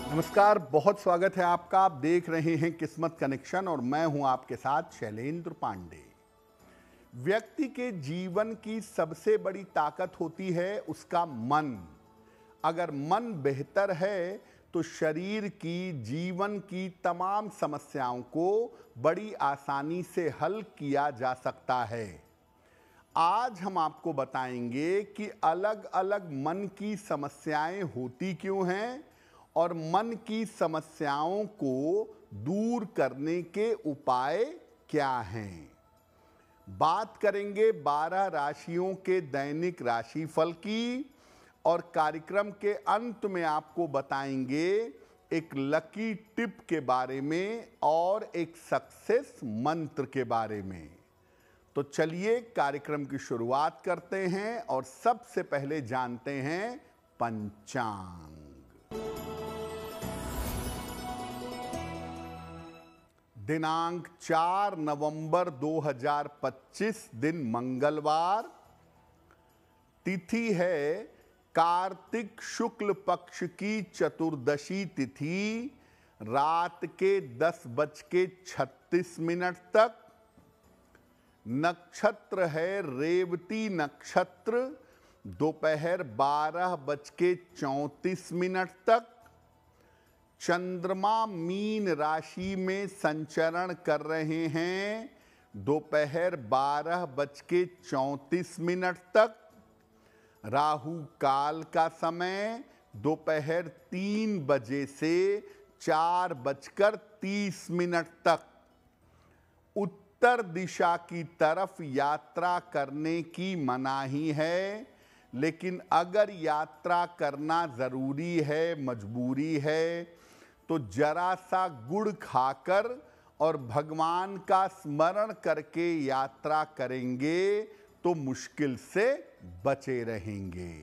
नमस्कार, बहुत स्वागत है आपका। आप देख रहे हैं किस्मत कनेक्शन और मैं हूं आपके साथ शैलेंद्र पांडे। व्यक्ति के जीवन की सबसे बड़ी ताकत होती है उसका मन। अगर मन बेहतर है तो शरीर की, जीवन की तमाम समस्याओं को बड़ी आसानी से हल किया जा सकता है। आज हम आपको बताएंगे कि अलग अलग मन की समस्याएं होती क्यों हैं और मन की समस्याओं को दूर करने के उपाय क्या हैं। बात करेंगे 12 राशियों के दैनिक राशिफल की और कार्यक्रम के अंत में आपको बताएंगे एक लकी टिप के बारे में और एक सक्सेस मंत्र के बारे में। तो चलिए कार्यक्रम की शुरुआत करते हैं और सबसे पहले जानते हैं पंचांग। दिनांक 4 नवंबर 2025 दिन मंगलवार। तिथि है कार्तिक शुक्ल पक्ष की चतुर्दशी तिथि, रात के 10:36 तक। नक्षत्र है रेवती नक्षत्र, दोपहर 12:34 तक। चंद्रमा मीन राशि में संचरण कर रहे हैं, दोपहर 12:34 तक। राहु काल का समय दोपहर 3 बजे से 4:30 तक। उत्तर दिशा की तरफ यात्रा करने की मनाही है, लेकिन अगर यात्रा करना ज़रूरी है, मजबूरी है, तो जरा सा गुड़ खाकर और भगवान का स्मरण करके यात्रा करेंगे तो मुश्किल से बचे रहेंगे।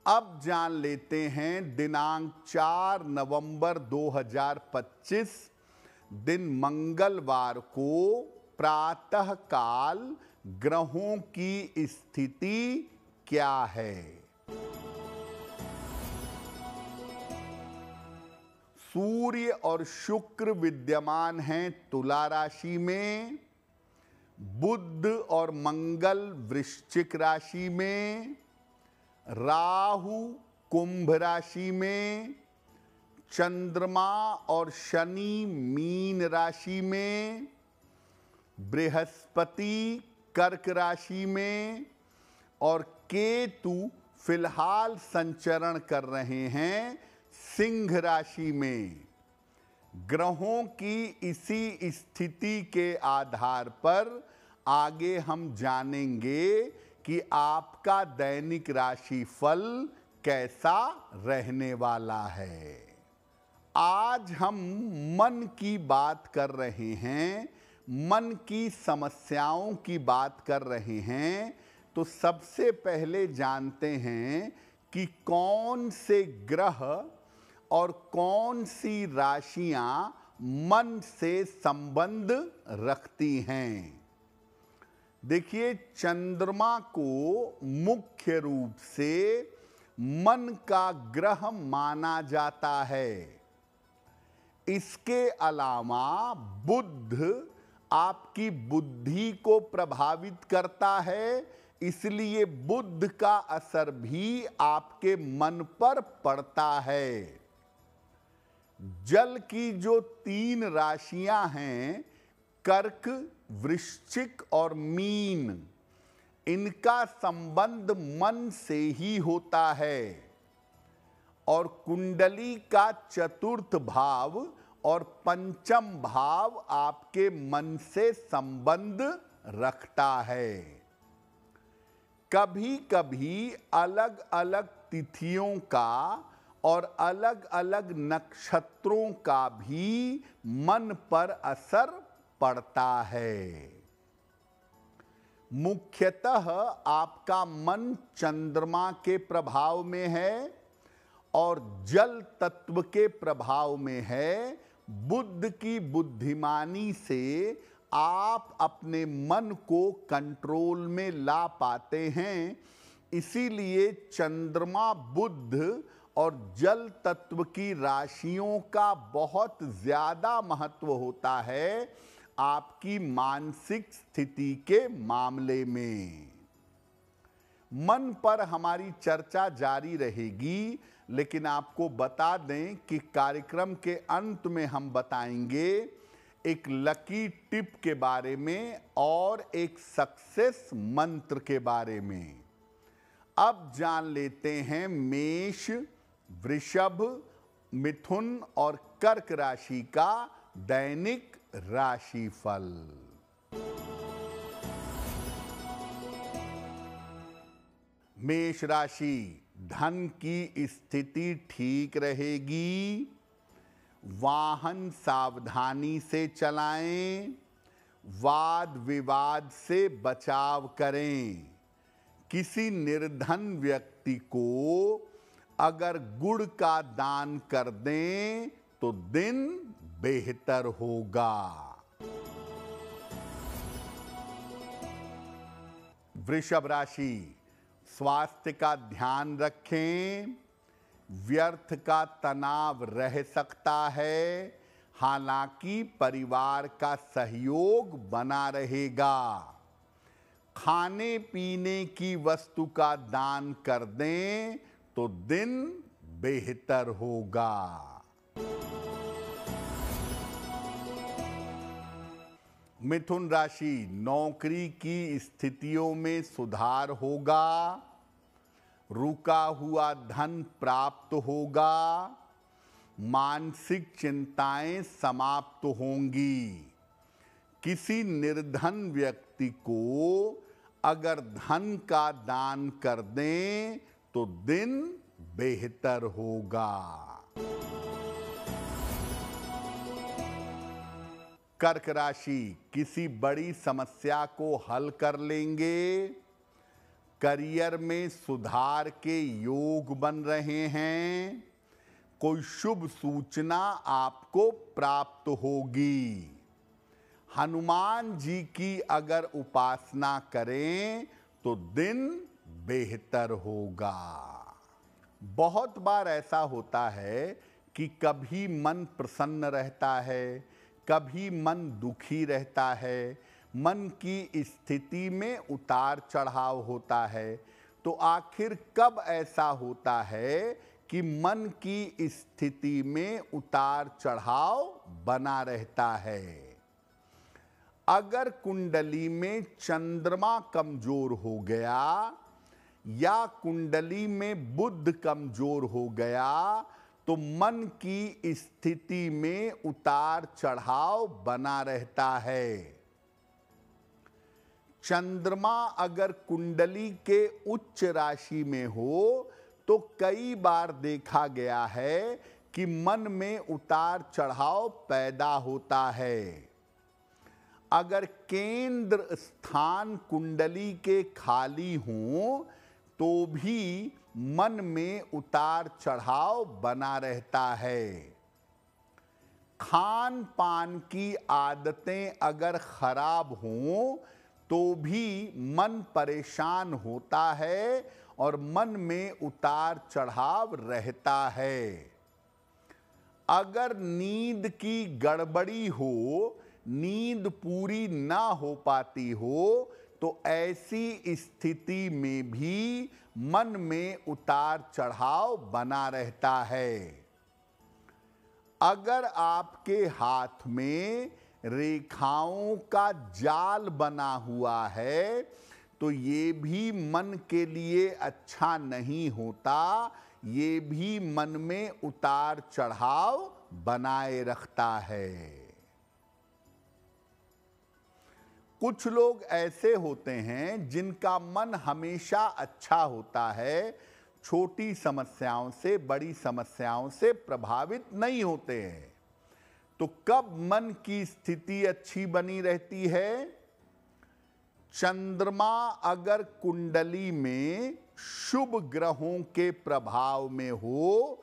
अब जान लेते हैं दिनांक 4 नवंबर 2025 दिन मंगलवार को प्रातः काल ग्रहों की स्थिति क्या है। सूर्य और शुक्र विद्यमान हैं तुला राशि में, बुध और मंगल वृश्चिक राशि में, राहु कुंभ राशि में, चंद्रमा और शनि मीन राशि में, बृहस्पति कर्क राशि में और केतु फिलहाल संचरण कर रहे हैं सिंह राशि में। ग्रहों की इसी स्थिति के आधार पर आगे हम जानेंगे कि आपका दैनिक राशिफल कैसा रहने वाला है। आज हम मन की बात कर रहे हैं, मन की समस्याओं की बात कर रहे हैं। तो सबसे पहले जानते हैं कि कौन से ग्रह और कौन सी राशियां मन से संबंध रखती हैं। देखिए, चंद्रमा को मुख्य रूप से मन का ग्रह माना जाता है। इसके अलावा बुध आपकी बुद्धि को प्रभावित करता है, इसलिए बुध का असर भी आपके मन पर पड़ता है। जल की जो 3 राशियां हैं, कर्क, वृश्चिक और मीन, इनका संबंध मन से ही होता है और कुंडली का चतुर्थ भाव और पंचम भाव आपके मन से संबंध रखता है। कभी कभी अलग अलग तिथियों का और अलग अलग नक्षत्रों का भी मन पर असर पड़ता है। मुख्यतः आपका मन चंद्रमा के प्रभाव में है और जल तत्व के प्रभाव में है। बुद्ध की बुद्धिमानी से आप अपने मन को कंट्रोल में ला पाते हैं। इसीलिए चंद्रमा, बुध और जल तत्व की राशियों का बहुत ज्यादा महत्व होता है आपकी मानसिक स्थिति के मामले में। मन पर हमारी चर्चा जारी रहेगी, लेकिन आपको बता दें कि कार्यक्रम के अंत में हम बताएंगे एक लकी टिप के बारे में और एक सक्सेस मंत्र के बारे में। अब जान लेते हैं मेष, वृषभ, मिथुन और कर्क राशि का दैनिक राशिफल। मेष राशि, धन की स्थिति ठीक रहेगी। वाहन सावधानी से चलाएं। वाद विवाद से बचाव करें। किसी निर्धन व्यक्ति को अगर गुड़ का दान कर दें तो दिन बेहतर होगा। वृषभ राशि, स्वास्थ्य का ध्यान रखें। व्यर्थ का तनाव रह सकता है, हालांकि परिवार का सहयोग बना रहेगा। खाने पीने की वस्तु का दान कर दें तो दिन बेहतर होगा। मिथुन राशि, नौकरी की स्थितियों में सुधार होगा। रुका हुआ धन प्राप्त होगा। मानसिक चिंताएं समाप्त होंगी। किसी निर्धन व्यक्ति को अगर धन का दान कर दें तो दिन बेहतर होगा। कर्क राशि, किसी बड़ी समस्या को हल कर लेंगे। करियर में सुधार के योग बन रहे हैं। कोई शुभ सूचना आपको प्राप्त होगी। हनुमान जी की अगर उपासना करें तो दिन बेहतर होगा। बहुत बार ऐसा होता है कि कभी मन प्रसन्न रहता है, कभी मन दुखी रहता है, मन की स्थिति में उतार चढ़ाव होता है। तो आखिर कब ऐसा होता है कि मन की स्थिति में उतार चढ़ाव बना रहता है? अगर कुंडली में चंद्रमा कमजोर हो गया या कुंडली में बुध कमजोर हो गया तो मन की स्थिति में उतार चढ़ाव बना रहता है। चंद्रमा अगर कुंडली के उच्च राशि में हो तो कई बार देखा गया है कि मन में उतार चढ़ाव पैदा होता है। अगर केंद्र स्थान कुंडली के खाली हों तो भी मन में उतार चढ़ाव बना रहता है। खान पान की आदतें अगर खराब हों तो भी मन परेशान होता है और मन में उतार चढ़ाव रहता है। अगर नींद की गड़बड़ी हो, नींद पूरी ना हो पाती हो तो ऐसी स्थिति में भी मन में उतार चढ़ाव बना रहता है। अगर आपके हाथ में रेखाओं का जाल बना हुआ है तो ये भी मन के लिए अच्छा नहीं होता, ये भी मन में उतार चढ़ाव बनाए रखता है। कुछ लोग ऐसे होते हैं जिनका मन हमेशा अच्छा होता है, छोटी समस्याओं से, बड़ी समस्याओं से प्रभावित नहीं होते हैं। तो कब मन की स्थिति अच्छी बनी रहती है? चंद्रमा अगर कुंडली में शुभ ग्रहों के प्रभाव में हो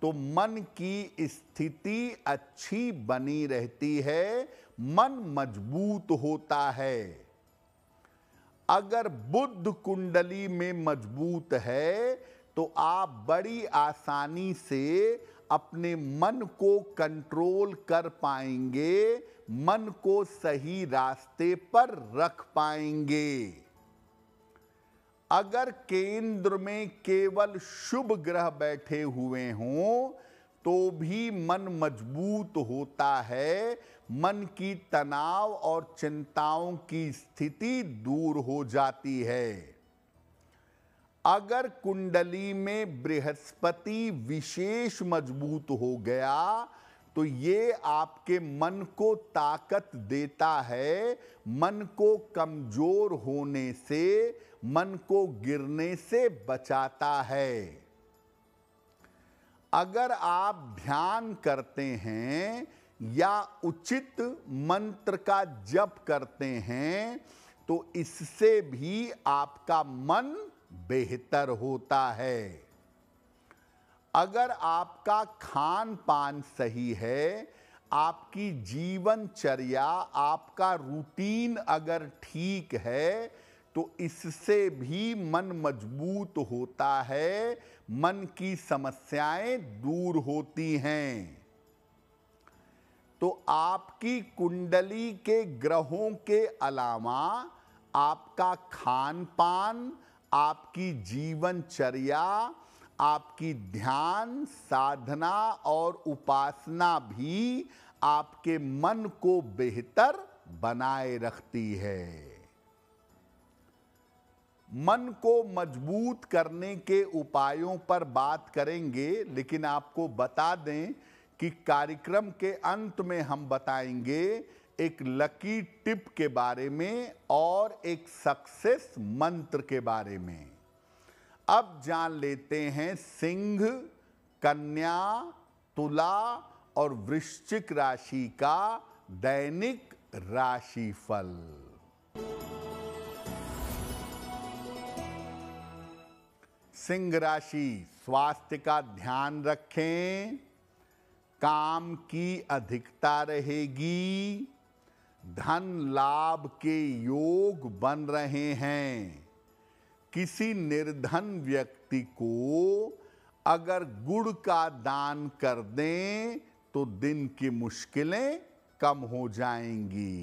तो मन की स्थिति अच्छी बनी रहती है, मन मजबूत होता है। अगर बुध कुंडली में मजबूत है तो आप बड़ी आसानी से अपने मन को कंट्रोल कर पाएंगे, मन को सही रास्ते पर रख पाएंगे। अगर केंद्र में केवल शुभ ग्रह बैठे हुए हों तो भी मन मजबूत होता है, मन की तनाव और चिंताओं की स्थिति दूर हो जाती है। अगर कुंडली में बृहस्पति विशेष मजबूत हो गया तो ये आपके मन को ताकत देता है, मन को कमजोर होने से, मन को गिरने से बचाता है। अगर आप ध्यान करते हैं या उचित मंत्र का जप करते हैं तो इससे भी आपका मन बेहतर होता है। अगर आपका खान पान सही है, आपकी जीवनचर्या, आपका रूटीन अगर ठीक है तो इससे भी मन मजबूत होता है, मन की समस्याएं दूर होती हैं। तो आपकी कुंडली के ग्रहों के अलावा आपका खान पान, आपकी जीवनचर्या, आपकी ध्यान साधना और उपासना भी आपके मन को बेहतर बनाए रखती है। मन को मजबूत करने के उपायों पर बात करेंगे, लेकिन आपको बता दें कि कार्यक्रम के अंत में हम बताएंगे एक लकी टिप के बारे में और एक सक्सेस मंत्र के बारे में। अब जान लेते हैं सिंह, कन्या, तुला और वृश्चिक राशि का दैनिक राशिफल। सिंह राशि, स्वास्थ्य का ध्यान रखें, काम की अधिकता रहेगी, धन लाभ के योग बन रहे हैं। किसी निर्धन व्यक्ति को अगर गुड़ का दान कर दें तो दिन की मुश्किलें कम हो जाएंगी।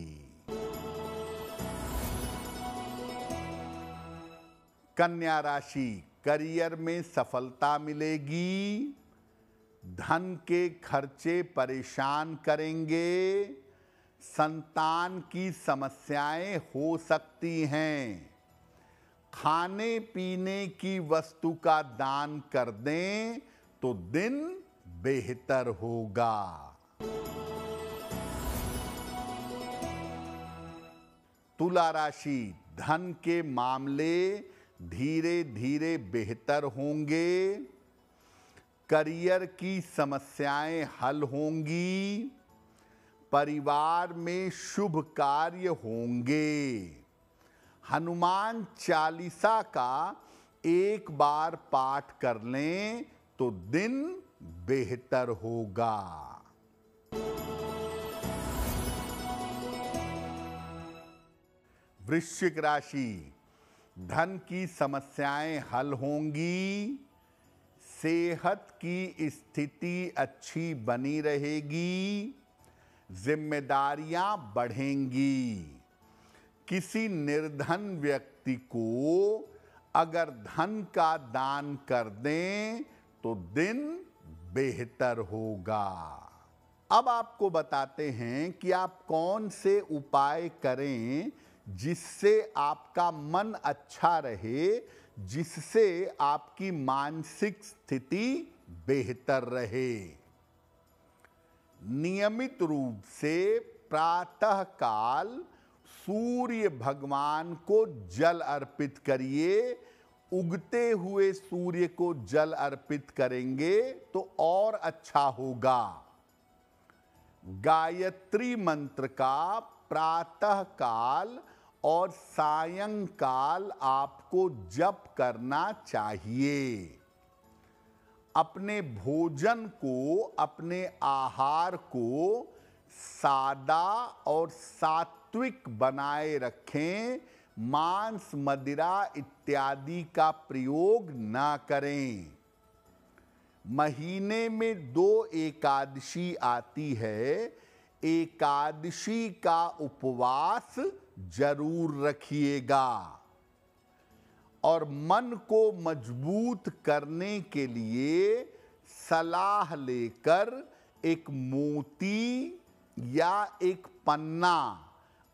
कन्या राशि, करियर में सफलता मिलेगी, धन के खर्चे परेशान करेंगे, संतान की समस्याएं हो सकती हैं। खाने पीने की वस्तु का दान कर दें तो दिन बेहतर होगा। तुला राशि, धन के मामले धीरे धीरे बेहतर होंगे, करियर की समस्याएं हल होंगी, परिवार में शुभ कार्य होंगे। हनुमान चालीसा का एक बार पाठ कर लें तो दिन बेहतर होगा। वृश्चिक राशि, धन की समस्याएं हल होंगी, सेहत की स्थिति अच्छी बनी रहेगी, जिम्मेदारियां बढ़ेंगी। किसी निर्धन व्यक्ति को अगर धन का दान कर दें तो दिन बेहतर होगा। अब आपको बताते हैं कि आप कौन से उपाय करें जिससे आपका मन अच्छा रहे, जिससे आपकी मानसिक स्थिति बेहतर रहे। नियमित रूप से प्रातः काल सूर्य भगवान को जल अर्पित करिए। उगते हुए सूर्य को जल अर्पित करेंगे तो और अच्छा होगा। गायत्री मंत्र का प्रातः काल और सायंकाल आपको जप करना चाहिए। अपने भोजन को, अपने आहार को सादा और सात्विक बनाए रखें। मांस, मदिरा इत्यादि का प्रयोग ना करें। महीने में 2 एकादशी आती है, एकादशी का उपवास जरूर रखिएगा। और मन को मजबूत करने के लिए सलाह लेकर एक मोती या एक पन्ना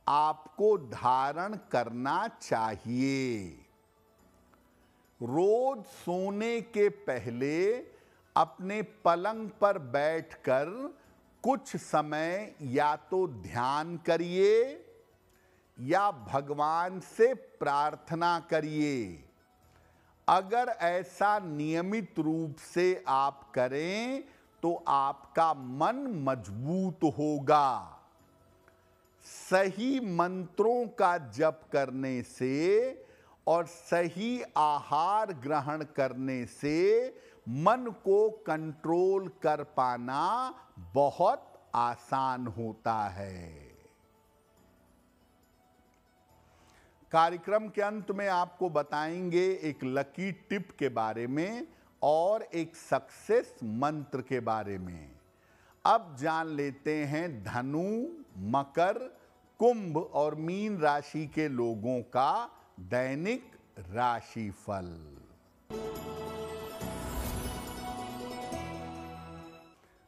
आपको धारण करना चाहिए। रोज सोने के पहले अपने पलंग पर बैठकर कुछ समय या तो ध्यान करिए या भगवान से प्रार्थना करिए। अगर ऐसा नियमित रूप से आप करें तो आपका मन मजबूत होगा। सही मंत्रों का जप करने से और सही आहार ग्रहण करने से मन को कंट्रोल कर पाना बहुत आसान होता है। कार्यक्रम के अंत में आपको बताएंगे एक लकी टिप के बारे में और एक सक्सेस मंत्र के बारे में। अब जान लेते हैं धनु, मकर, कुंभ और मीन राशि के लोगों का दैनिक राशिफल।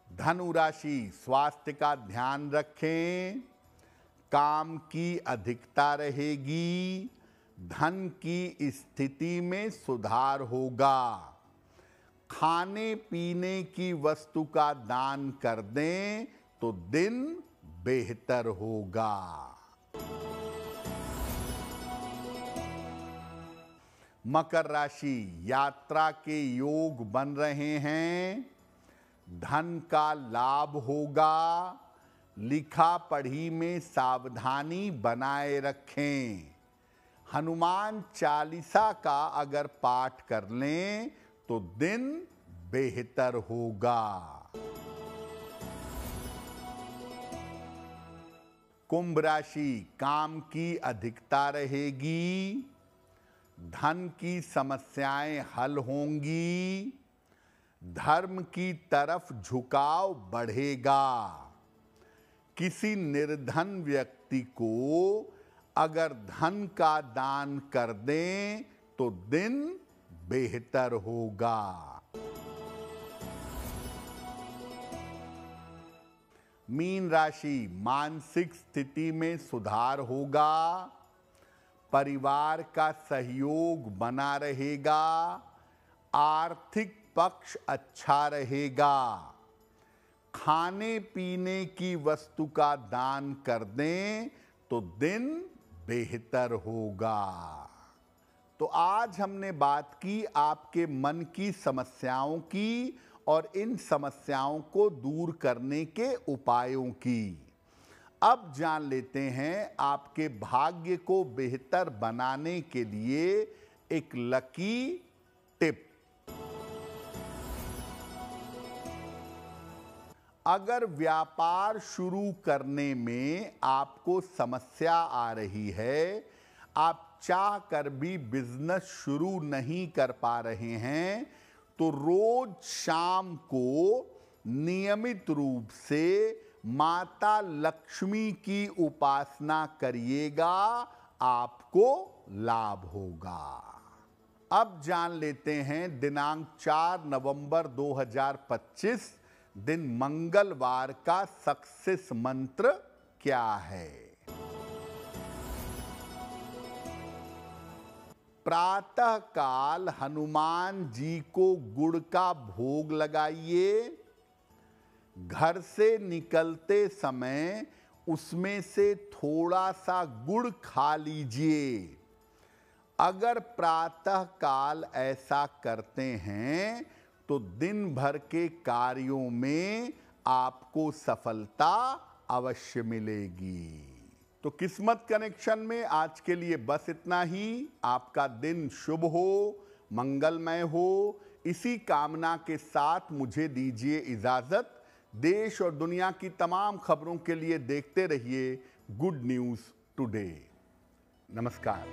धनु राशि, स्वास्थ्य का ध्यान रखें, काम की अधिकता रहेगी, धन की स्थिति में सुधार होगा। खाने पीने की वस्तु का दान कर दें तो दिन बेहतर होगा। मकर राशि, यात्रा के योग बन रहे हैं, धन का लाभ होगा। लिखा पढ़ी में सावधानी बनाए रखें। हनुमान चालीसा का अगर पाठ कर लें तो दिन बेहतर होगा। कुंभ राशि, काम की अधिकता रहेगी, धन की समस्याएं हल होंगी, धर्म की तरफ झुकाव बढ़ेगा। किसी निर्धन व्यक्ति को अगर धन का दान कर दें तो दिन बेहतर होगा। मीन राशि, मानसिक स्थिति में सुधार होगा, परिवार का सहयोग बना रहेगा, आर्थिक पक्ष अच्छा रहेगा। खाने पीने की वस्तु का दान कर दें तो दिन बेहतर होगा। तो आज हमने बात की आपके मन की समस्याओं की और इन समस्याओं को दूर करने के उपायों की। अब जान लेते हैं आपके भाग्य को बेहतर बनाने के लिए एक लकी टिप। अगर व्यापार शुरू करने में आपको समस्या आ रही है, आप चाह कर भी बिजनेस शुरू नहीं कर पा रहे हैं, तो रोज शाम को नियमित रूप से माता लक्ष्मी की उपासना करिएगा, आपको लाभ होगा। अब जान लेते हैं दिनांक 4 नवंबर 2025 दिन मंगलवार का सक्सेस मंत्र क्या है। प्रातः काल हनुमान जी को गुड़ का भोग लगाइए। घर से निकलते समय उसमें से थोड़ा सा गुड़ खा लीजिए। अगर प्रातः काल ऐसा करते हैं तो दिन भर के कार्यों में आपको सफलता अवश्य मिलेगी। तो किस्मत कनेक्शन में आज के लिए बस इतना ही। आपका दिन शुभ हो, मंगलमय हो, इसी कामना के साथ मुझे दीजिए इजाजत। देश और दुनिया की तमाम खबरों के लिए देखते रहिए गुड न्यूज़ टुडे। नमस्कार।